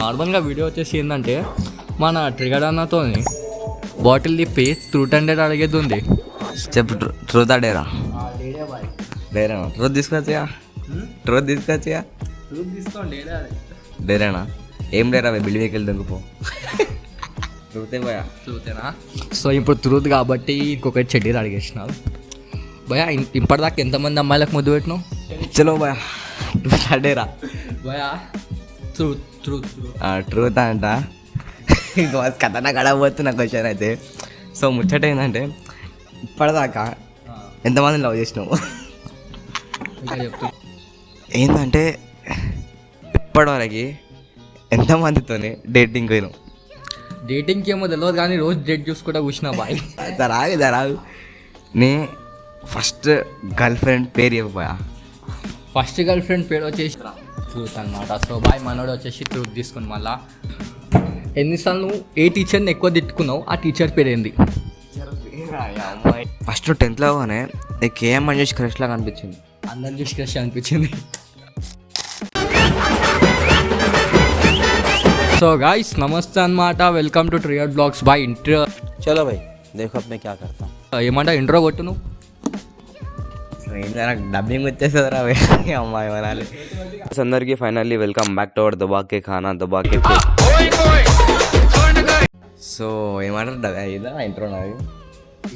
నార్మల్గా వీడియో వచ్చేసి ఏంటంటే మన ట్రిగర్ అన్నతో బాటిల్ తిప్పి ట్రూత్ హండ్రెడ్ అడిగేది ఉంది. చెప్పు ట్రూత్ డేరా డేరా ట్రూత్ తీసుకొచ్చా ట్రూత్ తీసుకొచ్చా డేరేనా ఏం డేరా బిల్లి వెహికల్ దొంగపో ట్రూతే పోయా ట్రూతేనా. సో ఇప్పుడు ట్రూత్ కాబట్టి ఇంకొకటి చెడ్డీలు అడిగేసినావు భయా. ఇప్పటిదాకా ఎంతమంది అమ్మాయిలకు ముద్దు పెట్టినావు? చలో భయా ట్రూత్ డేరా భయా. ట్రూత్ ట్రూత్ ట్రూత్ అంట ఇంకా కథ నాకు అడగబోతున్న క్వశ్చన్ అయితే. సో ముచ్చట ఏంటంటే ఇప్పటిదాకా ఎంతమందిని లవ్ చేసినావు? ఏంటంటే ఇప్పటివరకు ఎంతమందితోనే డేటింగ్ పోయినావు? డేటింగ్కి ఏమో తెలియదు కానీ రోజు డేట్ చూసుకుంటా కూర్చున్నా బాయ్. జరాగు నీ ఫస్ట్ గర్ల్ ఫ్రెండ్ పేరు చెప్పబోయా. ఫస్ట్ గర్ల్ ఫ్రెండ్ పేరు వచ్చేసి ట్రూత్ అనమాట. సో బాయ్ మనోడు వచ్చేసి ట్రూత్ తీసుకుని మళ్ళా ఎన్నిసార్లు నువ్వు ఏ టీచర్ని ఎక్కువ తిట్టుకున్నావు? ఆ టీచర్ పేరు ఏంది? ఫస్ట్ 10th లోనే నీకు ఏమని చూసి క్రష్ లాగా అనిపించింది? అందరిని చూసి క్రష్ అనిపించింది. సో గాయ్స్ నమస్తే అనమాట, వెల్కమ్ టు ట్రియర్ బ్లాగ్స్ బాయ్. ఇంట్రో చలో భాయ్ దేఖో అప్ మే క్యా కర్తా. ఏమంటా ఇంట్రో కొట్టు నువ్వు. డబ్బింగ్ వచ్చేసేదిరా అమ్మాయి మనాలి. అందరికీ finally welcome back to our దబాకే ఖానా దబాకే. సో ఏమంటారు ఇదా ఇంట్రో నాది.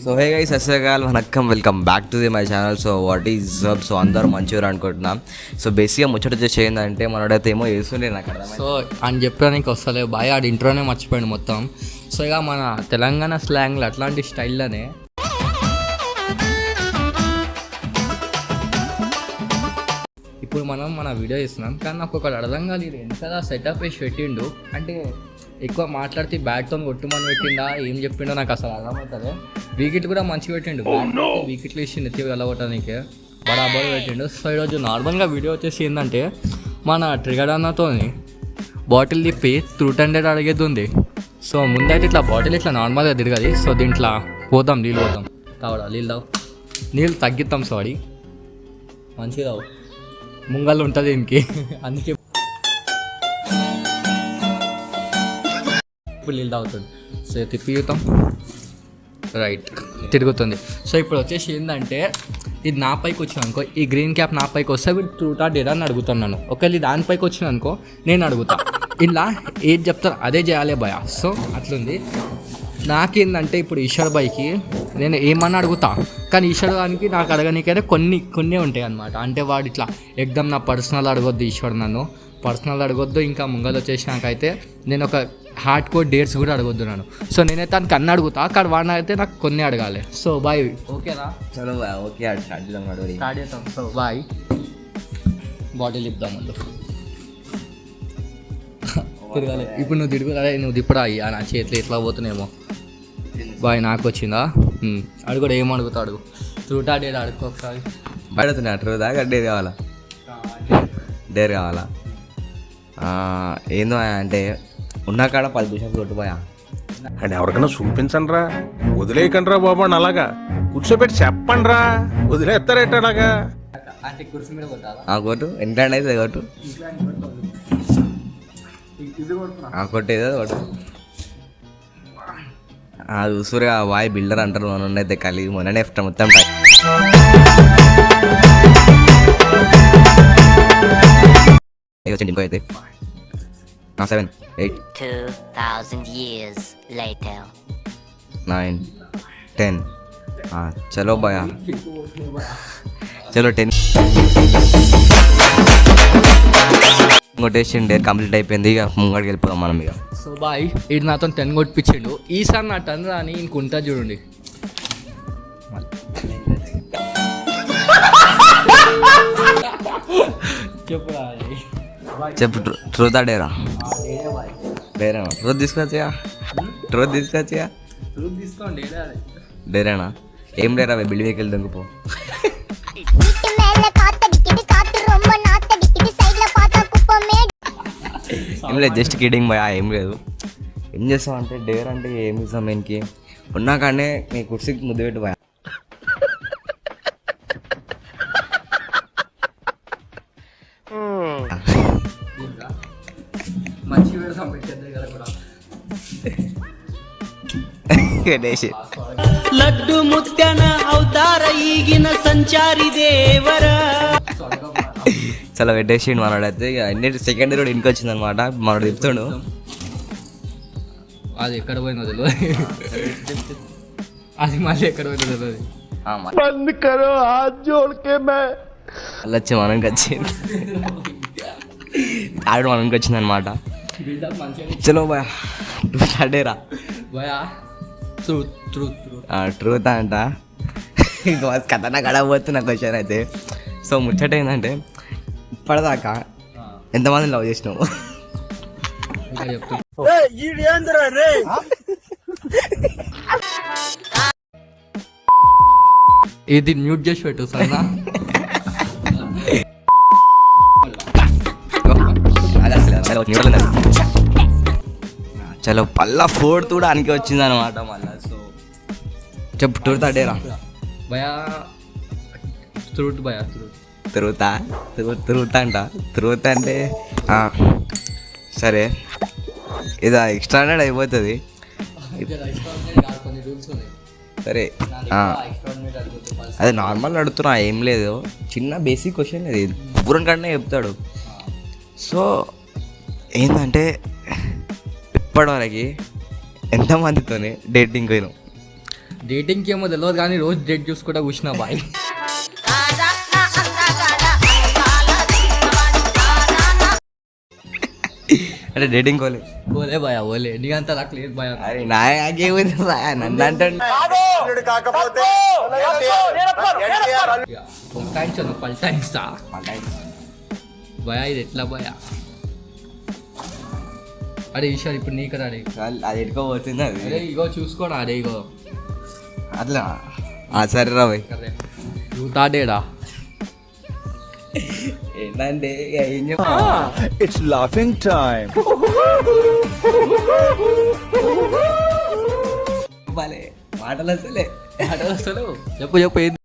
సో హే గైస్ అస్సలు వనక్కం, welcome back to the my channel. So what is up? So అందరూ మంచిగా అనుకుంటున్నాం. సో బేసిక్గా ముచ్చట వచ్చేసి ఏంటంటే మనోడైతే ఏమో వేస్తుండే నాకు అర్థం. సో అని చెప్పడానికి వస్తలే బాయ్, ఆడి ఇంట్రోనే మర్చిపోయాడు మొత్తం. సో ఇక మన తెలంగాణ స్లాంగ్లో అట్లాంటి స్టైల్లోనే ఇప్పుడు మనం మన వీడియో చేస్తున్నాం. కానీ నాకు ఒకటి అర్థం కాలేదు, ఎంత సెటప్ వేసి పెట్టిండు అంటే ఎక్కువ మాట్లాడితే బ్యాట్తో కొట్టుమని పెట్టిండా ఏం చెప్పిండో నాకు అసలు అర్థమవుతుంది. వికెట్ కూడా మంచిగా పెట్టిండు, వికెట్లు ఇచ్చి నెత్తి వెళ్ళగొట్టడానికి బరాబర్ పెట్టిండు. సో ఈరోజు నార్మల్గా వీడియో వచ్చేసి ఏంటంటే మన ట్రిగర్ అన్నతో బాటిల్ తిప్పి ట్రూత్ హండ్రెడ్ అడిగేది ఉంది. సో ముందైతే ఇట్లా బాటిల్ ఇట్లా నార్మల్గా తిరగది. సో దీంట్లో పోతాం, నీళ్ళు పోతాం కావడా, నీళ్ళు తావు, నీళ్ళు తగ్గిస్తాం. సారీ మంచిగా తావు, ముంగల్ ఉంటుంది దీనికి అందుకే ఇప్పుడు నీళ్ళు తాగుతుంది. సో తిప్పిస్తాం, రైట్ తిరుగుతుంది. సో ఇప్పుడు వచ్చేసి ఏంటంటే ఇది నా పైకి వచ్చిన అనుకో, ఈ గ్రీన్ క్యాప్ నా పైకి వస్తే వీడు ట్రూత్ ఆర్ డేర్ అని అడుగుతాను నన్ను. ఒకవేళ దానిపైకి వచ్చిన అనుకో నేను అడుగుతా, ఇలా ఏది చెప్తాను అదే చేయాలి భయ. సో అట్లుంది. నాకేందంటే ఇప్పుడు ఈశ్వర్ బాయ్కి నేను ఏమన్నా అడుగుతా, కానీ ఈశ్వర్ గారికి నాకు అడగనీకైతే కొన్ని ఉంటాయి అనమాట. అంటే వాడు ఇట్లా ఎగ్దమ్ నా పర్సనల్ అడగొద్దు ఈశ్వర్, నన్ను పర్సనల్ అడగొద్దు. ఇంకా ముంగలు వచ్చేసినాకైతే నేను ఒక హార్డ్ కోర్ డేట్స్ కూడా అడగొద్దు నన్ను. సో నేనైతే తనకు అన్నీ అడుగుతా, కానీ వాడిని అయితే నాకు కొన్ని అడగాలి. సో బాయ్ ఓకేనా? చలో ఓకే స్టార్ట్ చేద్దాం. సో బాయ్ బాటిల్ ఇద్దాం ముందు తిరగాలి. ఇప్పుడు నువ్వు తిరుగుతాడే, నువ్వు తిప్పడా అయ్యా నా చేతిలో ఎట్లా పోతున్నాయేమో. బాయ్ నాకు వచ్చిందా? అడుగు కూడా ఏం అడుగుతా అడుగు. ట్రూత్ ఆర్ డేర్ అడుగు ఒకసారి. పడుతున్నా ట్రూత్ డేర్ కావాలా? డేర్ కావాలా? ఏందో అంటే ఉన్న కాడ 10 పుషప్స్ కొట్టుపోయా అని ఎవరికైనా చూపించండి రా, వదిలేయకండి రా బాబు అని అలాగా కూర్చోబెట్టి చెప్పండి రా, వదిలేస్తారేట అలాగా. అంటే కుర్చీ మీద కొట్టాలా? కొట్టు ఇంట్లో అయితే కొట్టు, కొట్టేదో కొట్టు. చూసురుగా వాయ్ బిల్డర్ అంటారు మన అయితే కలిగి మొన్ననే మొత్తం వచ్చింది. ఇంకో అయితే 7 8 2000 years later 9 10 చలో భయా చలో 10 కొటేషన్ డేర్ కంప్లీట్ అయిపోయింది. ఇక ముంగడికి వెళ్ళిపోదాం మనం ఇక. సో బాయ్ ఇది నాతో 10 కొట్టిపించాడు. ఈసారి నా టన్ రాని ఇంకుంటా చూడండి. చెప్పు ట్రూత్ డేరా డేరేనా ట్రూత్ తీసుకొచ్చా ట్రూత్ తీసుకొచ్చా డేరేనా ఏం డేరా బిల్లి వెహికల్ దొంగపో. ఏం లేదు జస్ట్ కిడింగ్ భయ, ఏం లేదు. ఏం చేస్తాం అంటే డేర్ అంటే ఏం ఇస్తాం మెయిన్కి ఉన్నా కానీ నీ కుర్చీకి ముద్దు పెట్టు భయ. మంచిగా గణేష్ ಲಡ್ಡು ಮುತ್ಯನ ಅವತಾರ ಈಗಿನ ಸಂಚಾರಿ ದೇವರ చాలా పెట్టేసిండు మనోడైతే ఇక అన్నిటి సెకండ్ రోడ్ ఇంటికి వచ్చింది అనమాట మనోడు చెప్తాడు అది ఎక్కడ పోయిందో తెలియదు. అది మళ్ళీ ఎక్కడ పోయిందో తెలియదు. మళ్ళీ వచ్చి మనకి వచ్చింది ఆవిడ మనకి వచ్చింది అనమాట. చలో బాయ్ అడేరా భయా ట్రూత్ అంట కథ నాకు అడగబోతున్న క్వశ్చన్ అయితే. సో ముచ్చట ఏంటంటే ఇప్పటిదాకా ఎంతమంది లవ్ చేసినావు? ఇది మ్యూట్ చేసి పెట్టు సరేనా? చలో పల్లా ఫోర్త్ కూడా అనికి వచ్చింది అనమాట మళ్ళా. సో చెప్పు ట్రూత్ అడేరా. భయా త్రూట్ భయా త్రూట్ తిరుగుతా అంట. తిరుగుతా అంటే సరే ఇది ఎక్స్ట్రాడెడ్ అయిపోతుంది. కొన్ని రూల్స్ ఉన్నాయి. సరే అదే నార్మల్ అడుగుతున్నా, ఏం లేదు, చిన్న బేసిక్ క్వశ్చన్ అది పూరన్ కంటే చెప్తాడు. సో ఏంటంటే ఇప్పటివరకు ఎంతమందితోనే డేటింగ్ పోయినావు? డేటింగ్కి ఏమో తెలియదు కానీ రోజు డేట్ చూసుకుంటా కూర్చున్నా బాయ్. అంటే డేటింగ్ కోలే ఓలే భయా ఓలే నీకంతా నాకు లేదు భయా. అరే నాకేముంది నన్ను అంటే పల్టాయించను పల్టాయిస్తా భయా. ఇది ఎట్లా భయా? అరే ఈశ్వర్ ఇప్పుడు నీ కదా అరే. అది ఎట్టుకోబోతుంది అది. అరే ఇగో చూసుకోడా అరే ఇగో అట్లా సరే రా భయ్. చూతాడేడా ఏంటంటే ఏం It's laughing time. చెప్పాలి మాటలు అసలే అసలు చెప్పు చెప్పు ఏంది?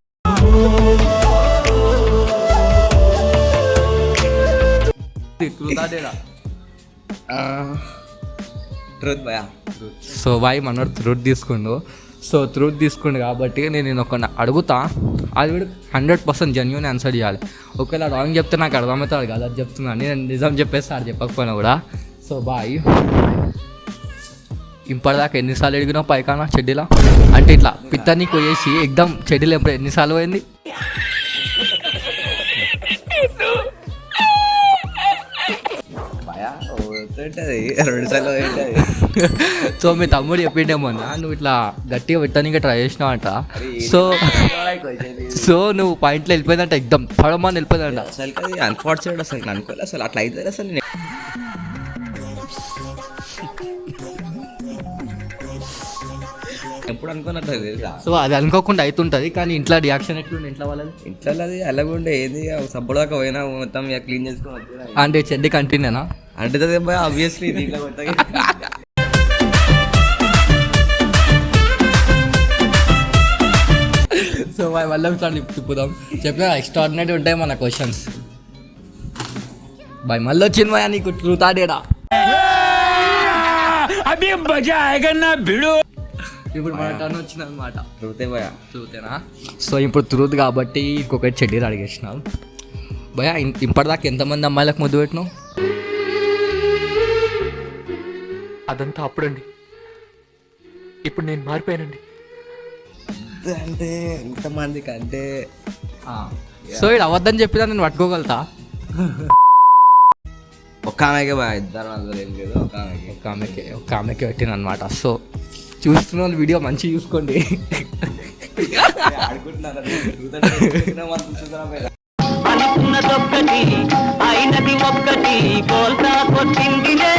చూతాడేడా ట్రూత్ భయా. సో బాయ్ మనోడు త్రూట్ తీసుకుండు. సో త్రూట్ తీసుకుండు కాబట్టి నేను ఒక అడుగుతా, అది కూడా 100% జెన్యూన్ ఆన్సర్ చేయాలి. ఒకవేళ రాంగ్ చెప్తే నాకు అర్థమవుతాడు కదా, అది చెప్తున్నాను నేను నిజం చెప్పేస్తా అది చెప్పకపోయినా కూడా. సో బాయ్ ఇప్పటిదాకా ఎన్నిసార్లు అడిగినావు పైకానా చెడ్డీలా? అంటే ఇట్లా పిత్తని కొయ్యేసి ఎగ్దమ్ చెడ్డీలు ఎప్పుడు ఎన్నిసార్లు పోయింది? భయా ఉంటుంది 2 సార్లు ఉంటుంది. సో మీ తమ్ముడు చెప్పిండేమన్నా నువ్వు ఇట్లా గట్టిగా పెట్టడానికి ట్రై చేసినావు అంట. సో నువ్వు పాయింట్లో వెళ్ళిపోయిందంట, ఎగ్దమ్ పడమని వెళ్ళిపోయిందంట. అసలు అది అన్ఫార్చునేట్, అసలు అనుకోలే అసలు అట్లా అవుతుంది. అసలు నేను ఎప్పుడు అనుకున్నట్టు తెలుసా. సో అది అనుకోకుండా అవుతుంటుంది కానీ ఇంట్లో రియాక్షన్ ఎట్లుంది ఇంట్లో వాళ్ళది? ఇంట్లో అది అలాగుండే ఏది సబ్బు దాకా పోయినా మొత్తం ఇక క్లీన్ చేసుకొని వచ్చినా అంటే చెడ్డి కంటిన్యూనా? అంటే ఆబ్వియస్లీ దీంట్లో కొత్తగా సో మళ్ళీ ఒకసారి తిప్పుదాం. చెప్పిన ఎక్స్ట్రాడినరీ ఉంటాయి మన క్వశ్చన్స్. బాయ్ మళ్ళీ వచ్చింది భయ నీకు ట్రూత్ ఆడేడా? ఇప్పుడు మన టర్న్ వచ్చింది అనమాట. ట్రూతే భయా. ట్రూతేనా? సో ఇప్పుడు ట్రూత్ కాబట్టి ఇంకొకటి చెడ్డీలు అడిగేసినాం. భయ ఇప్పటిదాకా ఎంతమంది అమ్మాయిలకు ముద్దు పెట్టినావు? అదంతా అప్పుడండి, ఇప్పుడు నేను మారిపోయానండి. అంటే ఎంతమందికి అంటే సో ఇది అవద్దని చెప్పినా నేను పట్టుకోగలుగుతా. ఒక్క ఆమెకే భయ, ఇద్దరు అందరూ ఏం లేదు, ఒక ఆమెకి పెట్టిన అనమాట. సో చూస్తున్న వాళ్ళు వీడియో మంచిగా చూసుకోండి. అనుకున్నదొక్కటి అయినది ఒక్కటి కోల్తా కొట్టిందిలే.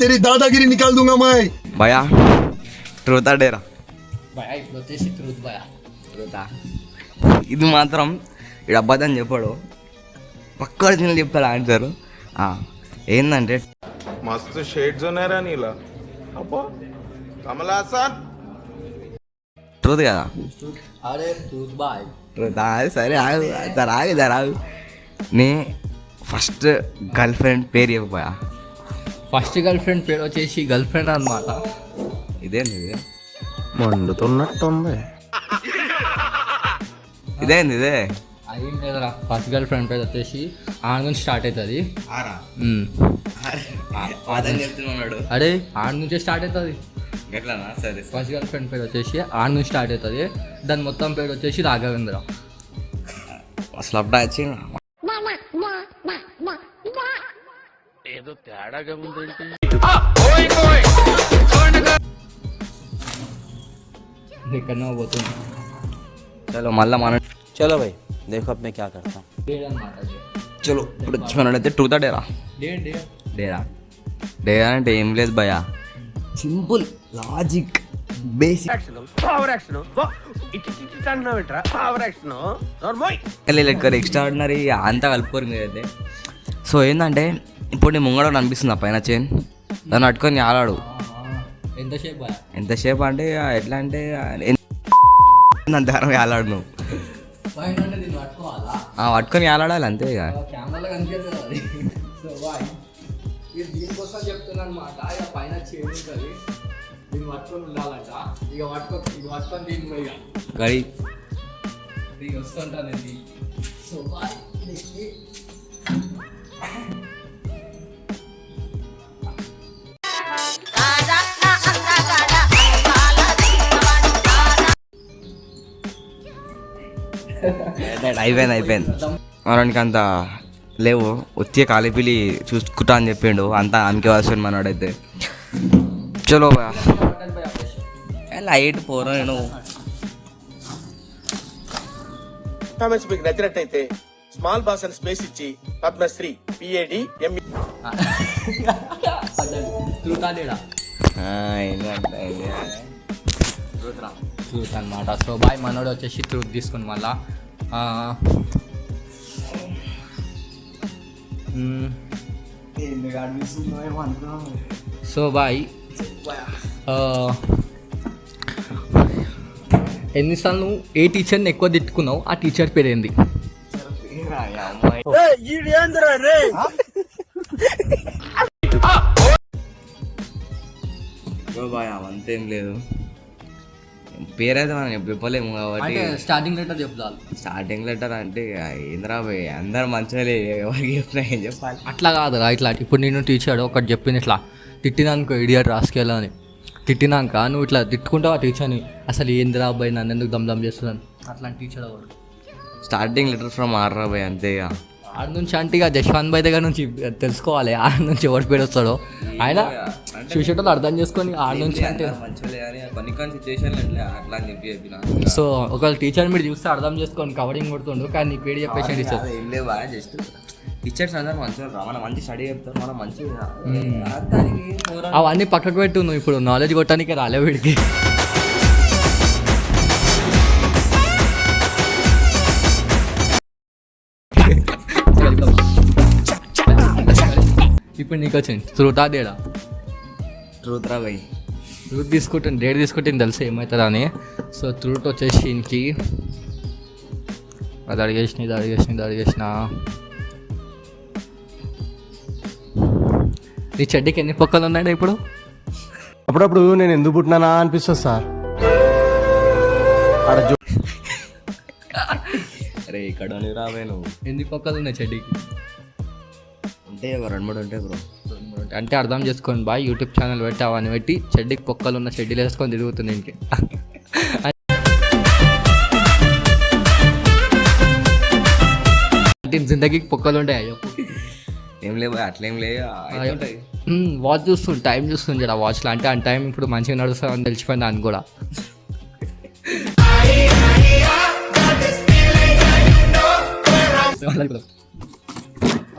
तेरी दादागिरी निकाल दूंगा मैं. భయా ట్రూత్ డేరా? భయ ఇప్పుడు వచ్చేసి ట్రూత్ భయ. ట్రూతా? ఇది మాత్రం ఇక్కడ అబద్ధం చెప్పాడు, పక్క ఒరిజినల్ చెప్తాడు ఆన్సర్. ఏంటంటే मस्त शेड्स ఉన్నాయరా నీలా. అబ్బా కమలాసన్ ట్రూత్ కదా? అరే ట్రూత్ బాయ్. ట్రూతా? సరే ఆగు, ఆగు. నీ ఫస్ట్ గర్ల్ ఫ్రెండ్ పేరు చెప్పబోయా. ఫస్ట్ గర్ల్ ఫ్రెండ్ పేరు వచ్చేసి గర్ల్ ఫ్రెండ్ అనమాట. ఇదేంది ఇది మండుతున్నట్టుంది. ఇదేంది ఇదే అది లేదురా. ఫస్ట్ గర్ల్ ఫ్రెండ్ పేరు వచ్చేసి ఆడ నుంచి స్టార్ట్ అవుతుంది. చెప్తున్నాడు. అడే ఆడ నుంచే స్టార్ట్ అవుతుంది. ఎట్లానా? సరే ఫస్ట్ గర్ల్ ఫ్రెండ్ పేరు వచ్చేసి ఆడ నుంచి స్టార్ట్ అవుతుంది. దాని మొత్తం పేరు వచ్చేసి రాఘవేంద్ర. అసలు అప్పుడే వచ్చి ఎక్కడో పోతుంది. చలో మళ్ళీ మనం चलो भाई देखो अब मैं क्या करता हूँ. డేట్ అనమాట అది. చలో ఇప్పుడు వచ్చి మనోడైతే ట్రూతా డేరా. డేట్ డేరా అంటే ఏం లేదు భయ, సింపుల్ లాజిక్ బేసిక్ ఎక్స్ట్రాడినరీ అంతా కలుపుకోరు మీరైతే. సో ఏంటంటే ఇప్పుడు నీ ముంగడ అనిపిస్తుంది ఆ పైన చైన్, దాన్ని పట్టుకొని ఆలాడు. ఎంతసేపు బాయ్? ఎంతసేపు అంటే ఎట్లా అంటే అంతగానం ఆలాడు నువ్వు. పైన అంటే దీన్ని పట్టుకోవాలా? పట్టుకొని ఆలాడాలి అంతే ఇక. కెమెరాలో కనిపిస్తుంది అది. సో బాయ్, ఇది దీనికోసం చెప్తున్నాను అనమాట. ఇక పైన చైన్ ఉంటుంది, దీన్ని పట్టుకొని ఉండాలంట. ఇక పట్టుకొని దీన్ని పోయి గడి దీనికి వస్తుంటాను ఇది. సో బాయ్, అయిపోయింది. మనకి అంత లేవు, వచ్చే కాలిపిలి చూసుకుంటా అని చెప్పిండు. అంతా అందుకే వస్తుంది మనోడైతే. చలో లైట్ పోరా. నేను కామెంట్స్ మీకు నచ్చినట్టయితే స్మాల్ బాస్ అని స్పేస్ ఇచ్చి పద్మశ్రీ PAD ME ట్రూత్ అనమాట. సో బాయ్, మనోడు వచ్చేసి ట్రూత్ తీసుకుని మళ్ళా సో బాయ్, ఎన్నిసార్లు నువ్వు ఏ టీచర్ని ఎక్కువ తిట్టుకున్నావు? ఆ టీచర్ పేరు ఏంది? బాయ్ అంతేం లేదు, పేరైతే మనం చెప్పలేము కాబట్టి స్టార్టింగ్ లెటర్ చెప్తాను. స్టార్టింగ్ లెటర్ అంటే ఏంద్రా బాయ్, అందరు మంచిగా ఎవరికి చెప్పినా ఏం చెప్పాలి. అట్లా కాదురా, ఇట్లా ఇప్పుడు నేను టీచర్ ఒకటి చెప్పింది, ఇట్లా తిట్టినానుకో ఇడియట్ రాసుకెళ్ళని తిట్టినాక నువ్వు ఇట్లా తిట్టుకుంటావు ఆ టీచర్ని, అసలు ఏందిరా అబ్బాయి నన్ను ఎందుకు దమ్దమ్ చేస్తున్నాను అట్లాంటి టీచర్ అవ్వడు. స్టార్టింగ్ లెటర్ ఫ్రమ్ ఆర్రా బాయ్ అంతే. ఇక ఆడ నుంచి అంటే ఇక జశ్వంత్ భాయ్ దగ్గర నుంచి తెలుసుకోవాలి ఆడ నుంచి ఎవరి పేరు వస్తాడో. ఆయన చూసేటోళ్ళు అర్థం చేసుకొని ఆడ నుంచి అంటే కొన్ని కొన్ని సిచ్యువేషన్లు అట్లా అని చెప్పిన. సో ఒకవేళ టీచర్ మీరు చూస్తే అర్థం చేసుకొని కవరింగ్ కొడుతుండు, కానీ నీ పేరు చెప్పేసి టీచర్ ఏం లేవు బాగా, జస్ట్ టీచర్స్ అందరూ మంచిగా మనం మంచి స్టడీ చెప్తారు, మనం మంచిగా అవన్నీ పక్కకు పెట్టు. నువ్వు ఇప్పుడు నాలెడ్జ్ కొట్టడానికి రాలే వీడికి. ఇప్పుడు నీకు వచ్చింది ట్రూతా డేటా? ట్రూత్ రా బాయ్. ట్రూత్ తీసుకుంటాను, డేట్ తీసుకుంటే తెలుసు ఏమవుతుందా అని. సో ట్రూత్ వచ్చేసి ఇంకి అది అడిగేసిన నీ చెడ్డీకి ఎన్ని పొక్కలు ఉన్నాడు ఇప్పుడు? అప్పుడప్పుడు నేను ఎందుకు పుట్టినానా అనిపిస్తుంది సార్. అరే ఇక్కడ రావే నువ్వు. ఎన్ని పొక్కలు ఉన్నాయి చెడ్డీకి? అంటే ఒక 2-3 ఉంటాయి బ్రో. అంటే అర్థం చేసుకోండి బాయ్, యూట్యూబ్ ఛానల్ పెట్టి అవన్నీ పెట్టి చెడ్డీకి పొక్కలు ఉన్న చెడ్డీలు వేసుకొని తిరుగుతుంది ఇంటికి. అంటే జిందగీకి పొక్కలు ఉంటాయి. అయ్యో ఏం లేవు అట్లేం లేదు. వాచ్ చూస్తుంది, టైం చూస్తుంది కదా వాచ్లో. అంటే ఆ టైం ఇప్పుడు మంచిగా నడుస్తుందని తెలిసిపోయింది దాన్ని కూడా.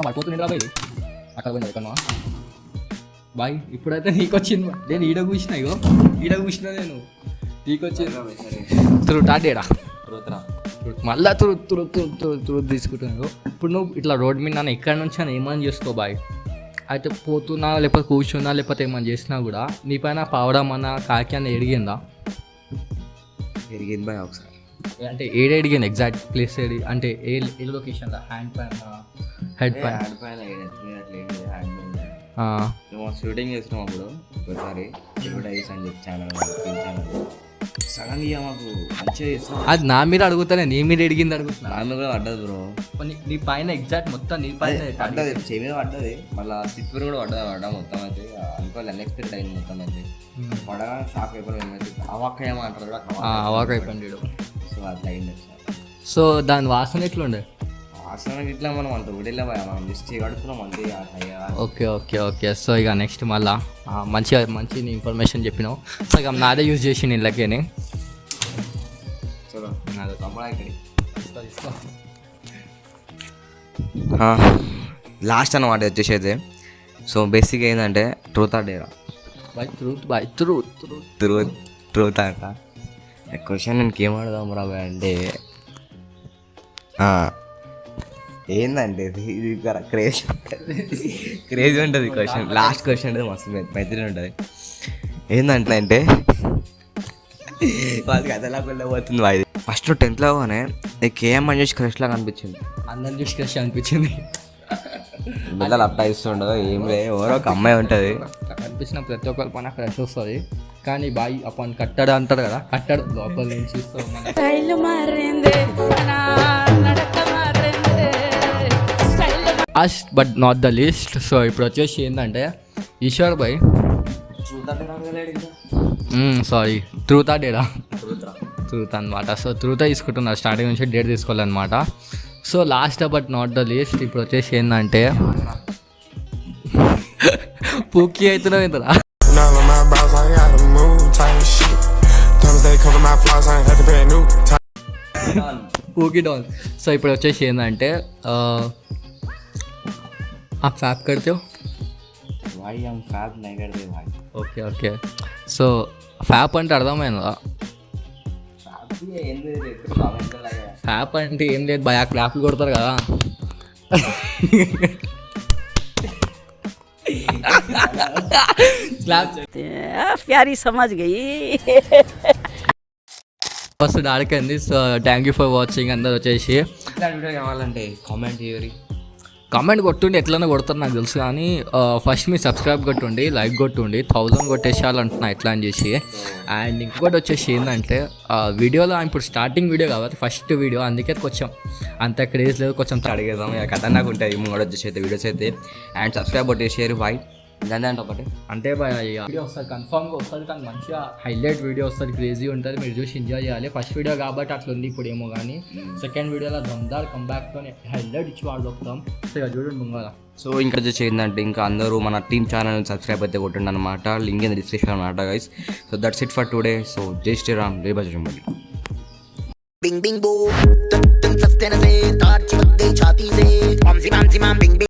పడిపోతుంది రా బాయ్, అక్కడ పోయింది ఎక్కడో బాయ్. ఇప్పుడైతే నీకు వచ్చింది, నేను ఈడ కూర్చున్నా. ఇగో ఈడ కూర్చున్నా నేను, నీకు వచ్చింది త్రూటా డేడా? మళ్ళా తురుత్ తీసుకుంటున్నావు. ఇప్పుడు నువ్వు ఇట్లా రోడ్ మీద నన్ను ఎక్కడి నుంచి అని ఏమని చేసుకో బాయ్. అయితే పోతున్నా లేకపోతే కూర్చున్నా లేకపోతే ఏమన్నా చేసినా కూడా నీ పైన పావడం అన్న కాకి అన్న ఎరిగిందా? ఎరిగింది బాయ్ ఒకసారి. అంటే ఏడు అడిగాను ఎగ్జాక్ట్ ప్లేస్ ఏది అంటే ఏ లొకేషన్లో హ్యాండ్ పైన హెడ్ పైన హ్యాండ్ పైన హ్యాండ్ పైన షూటింగ్ చేసినాం అప్పుడు ఒకసారి అడ్వర్టైజ్ అని చెప్పి ఛానల్ సడన్గా మాకు మంచిగా చేస్తాం. అది నా మీద అడుగుతానే నీ మీద అడిగింది అడుగుతున్నా. నా మీద కూడా పడ్డది బ్రో. నీ పైన ఎగ్జాక్ట్ మొత్తం నీ పైన పడ్డది, చెవి మీద పడ్డది, మళ్ళీ స్లిప్ కూడా పడ్డది మొత్తం అయితే అనుకోవాలి అన్ఎక్స్పెక్టెడ్ అయింది మొత్తం అయితే. పడగా షాక్ అయిపోయింది, అవాక్ ఏమంటారు అవాక్ అయిపోయింది. సో అట్లా అయింది. సో దాని వాసన ఎట్లుండే? వాసన ఇట్లా మనం అంత ఊడిలో మనం జస్ట్ కడుతున్నాం అంతే. Okay okay okay. సో ఇక నెక్స్ట్ మళ్ళా మంచి ఇన్ఫర్మేషన్ చెప్పినావు. సో ఇక నాదే యూజ్ చేసి ఇళ్ళకేనే. చలో నాది తప్పడా ఇక్కడి లాస్ట్ అన్నమాట వచ్చేసేది. సో బేసిక్ ఏంటంటే ట్రూత్ ఆర్ డేరా. ట్రూత్ అంట. క్వశ్చన్ నేను ఏం అడదాం రా అంటే ఏందంటే ఇది క్రేజీ ఉంటుంది క్వశ్చన్. లాస్ట్ క్వశ్చన్ ఉంటుంది మస్తు మెత్తగా ఉంటుంది. ఏంటంటే వాళ్ళకి అదలా వెళ్ళబోతుంది వాయి. ఫస్ట్ 10th లోనే నీకు ఏమని చూసి క్రష్ లాగా అనిపించింది? అందరిని చూసి క్రష్ అనిపించింది. పిల్లలు అప్లై ఇస్తుండదు ఏం లేదు, ఎవరో ఒక అమ్మాయి ఉంటుంది అనిపించిన ప్రతి ఒక్కరి పైన క్రష్ వస్తుంది. కానీ బాయ్ అప్పుడు కట్టడు అంటారు కదా, కట్టడు లోపల నుంచి చూస్తాం. Last but not the least. So ఇప్పుడు వచ్చేసి ఏంటంటే ఈశ్వర్ భాయ్ సారీ ట్రూత్ డేరా ట్రూత్ అనమాట. సో ట్రూత్ తీసుకుంటున్నారు, స్టార్టింగ్ నుంచి డేట్ తీసుకోవాలన్నమాట. So last but not the least ఇప్పుడు వచ్చేసి ఏంటంటే పూకి అవుతున్నావు ఇంతలా పూకి డౌన్. సో ఇప్పుడు వచ్చేసి ఏంటంటే ఫ్యాప్ కడితే ఓకే ఓకే. సో ఫ్యాప్ అంటే అర్థమైందా? ఫ్యాప్ అంటే ఏం లేదు భయ, క్లాప్లు కొడతారు కదా. प्यारी समझ गई. ఫస్ట్ డాడికంది. So thank you for watching. అందరు వచ్చేసి వీడియో కావాలంటే కామెంట్ చేయరి, కామెంట్ కొట్టుండి ఎట్లన్నా కొడతారు నాకు తెలుసు. కానీ ఫస్ట్ మీరు సబ్స్క్రైబ్ కొట్టుండి, లైక్ కొట్టుండి, 1000 కొట్టేసేయాలంటున్నా ఎట్లా అని చేసి. అండ్ ఇంకొకటి వచ్చేసి ఏంటంటే వీడియోలో ఇప్పుడు స్టార్టింగ్ వీడియో కాబట్టి ఫస్ట్ వీడియో, అందుకే కొంచెం అంత క్రేజ్ లేదు, కొంచెం అడిగేద్దాం ఇక ఖతర్నాక్ ఉంటాయి ముంగడ వచ్చేసి అయితే వీడియోస్ అయితే. అండ్ సబ్స్క్రైబ్ కొట్టేసారు బాయ్. అంటే ఒకటి అంటే వీడియో వస్తుంది కన్ఫామ్గా వస్తుంది, కానీ మంచిగా హైలైట్ వీడియో వస్తుంది, క్రేజీ ఉంటుంది, మీరు చూసి ఎంజాయ్ చేయాలి. ఫస్ట్ వీడియో కాబట్టి అట్లా ఉంది ఇప్పుడు ఏమో, కానీ సెకండ్ వీడియోలో దమ్దార్ కంబ్యాక్తో హైలైట్ ఇచ్చి వాడుతాం. సో ఇక చూడండి ముంగల. సో ఇంకా వచ్చేసి ఏంటంటే ఇంకా అందరూ మన టీమ్ ఛానల్ సబ్స్క్రైబ్ అయితే కొట్టండి అనమాట, లింక్ ఇన్ డిస్క్రిప్షన్ అనమాట guys. So that's it for today. So జై శ్రీరామ్, జై Bajrangbali. Bing bing boom, tum tum sastene se, taar chimk gayi chhati se, om si bam bing bing.